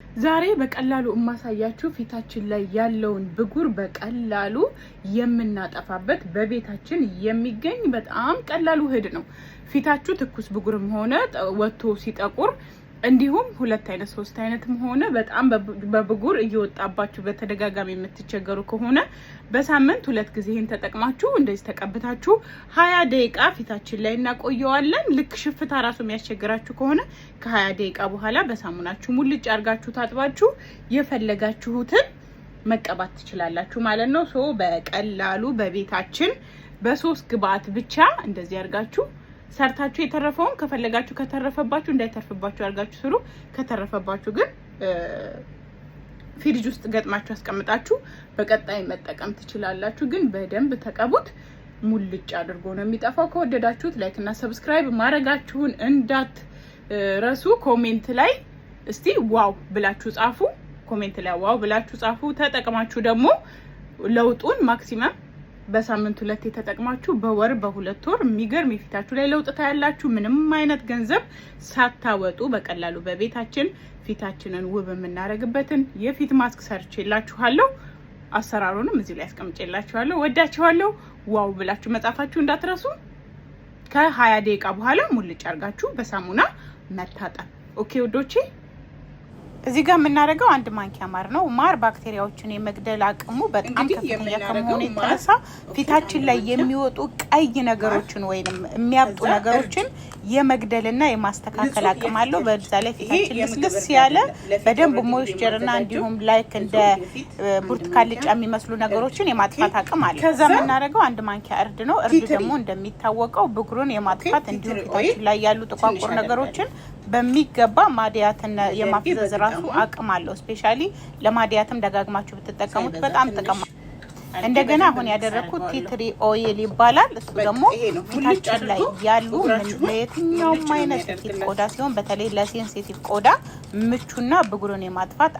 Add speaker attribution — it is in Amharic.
Speaker 1: ዛሬ በቀላሉ እማሳያችሁ ፊታችን ላይ ያለውን ብጉር በቀላሉ የምናጠፋበት በቤታችን የሚገኝ በጣም ቀላሉ ውህድ ነው። ፊታችሁ ትኩስ ብጉርም ሆነ ወጥቶ ሲጠቁር እንዲሁም ሁለት አይነት ሶስት አይነትም ሆነ በጣም በብጉር እየወጣባችሁ በተደጋጋሚ የምትቸገሩ ከሆነ በሳምንት 2 ጊዜ ይሄን ተጠቅማችሁ እንደዚህ ተቀብታችሁ 20 ደቂቃ ፊታችን ላይ እናቆየዋለን። ልክ ሽፍታ ራሱ የሚያስቸግራችሁ ከሆነ ከ20 ደቂቃ በኋላ በሳሙናችሁ ሙልጭ አርጋችሁ ታጥባችሁ የፈለጋችሁትን መቀባት ትችላላችሁ ማለት ነው። ሶ በቀላሉ በቤታችን በ3 ግብአት ብቻ እንደዚህ አርጋችሁ ሰርታችሁ የተረፈውን ከፈለጋችሁ ከተረፈባችሁ እንዳይተርፍባችሁ አርጋችሁ ስሩ። ከተረፈባችሁ ግን ፍሪጅ ውስጥ ገጥማችሁ አስቀምጣችሁ በቀጣይ መጠቀም ትችላላችሁ። ግን በደንብ ተቀቡት። ሙልጭ አድርጎ ነው የሚጠፋው። ከወደዳችሁት ላይክ እና ሰብስክራይብ ማድረጋችሁን እንዳትረሱ። ኮሜንት ላይ እስቲ ዋው ብላችሁ ጻፉ። ኮሜንት ላይ ዋው ብላችሁ ጻፉ። ተጠቅማችሁ ደግሞ ለውጡን ማክሲመም በሳምንት 2 ተጠቅማችሁ በወር በ2 ወር የሚገርም የፊታችሁ ላይ ለውጥ ታያላችሁ። ምንም አይነት ገንዘብ ሳታወጡ በቀላሉ በቤታችን ፊታችንን ውብ የምናረግበትን የፊት ማስክ ሰርቼላችኋለሁ። አሰራሩንም እዚህ ላይ አስቀምጬላችኋለሁ። ወዳችኋለሁ። ዋው ብላችሁ መጻፋችሁ እንዳትረሱ። ከ20 ደቂቃ በኋላ ሙልጭ አርጋችሁ በሳሙና መታጠብ። ኦኬ ወዶቼ፣ እዚህ ጋር የምናደርገው 1 ማንኪያ ማር ነው። ማር ባክቴሪያዎችን የመግደል አቅሙ በጣም ከፍተኛ ከመሆኑ የተነሳ ፊታችን ላይ የሚወጡ ቀይ ነገሮችን ወይንም የሚያብጡ ነገሮችን የመግደልና የማስተካከል አቅም አለው። በዛ ላይ ፊታችን ልስልስ ያለ በደንብ ሞይስቸርና እንዲሁም ላይክ እንደ ብርቱካን ልጫ የሚመስሉ ነገሮችን የማጥፋት አቅም አለው። ከዛ የምናደርገው 1 ማንኪያ እርድ ነው። እርድ ደግሞ እንደሚታወቀው ብጉሩን የማጥፋት እንዲሁም ፊታችን ላይ ያሉ ጥቋቁር ነገሮችን በሚገባ ማዲያትና የማፍዘዝ ራሱ አቅም አለው። ስፔሻሊ ለማዲያትም ደጋግማችሁ ብትጠቀሙት በጣም ጥቅም። እንደገና አሁን ያደረኩት ቲትሪ ኦይል ይባላል። እሱ ደግሞ ፊታችን ላይ ያሉ ለየትኛውም አይነት ፊት ቆዳ ሲሆን በተለይ ለሴንሲቲቭ ቆዳ ምቹና ብጉሩን የማጥፋት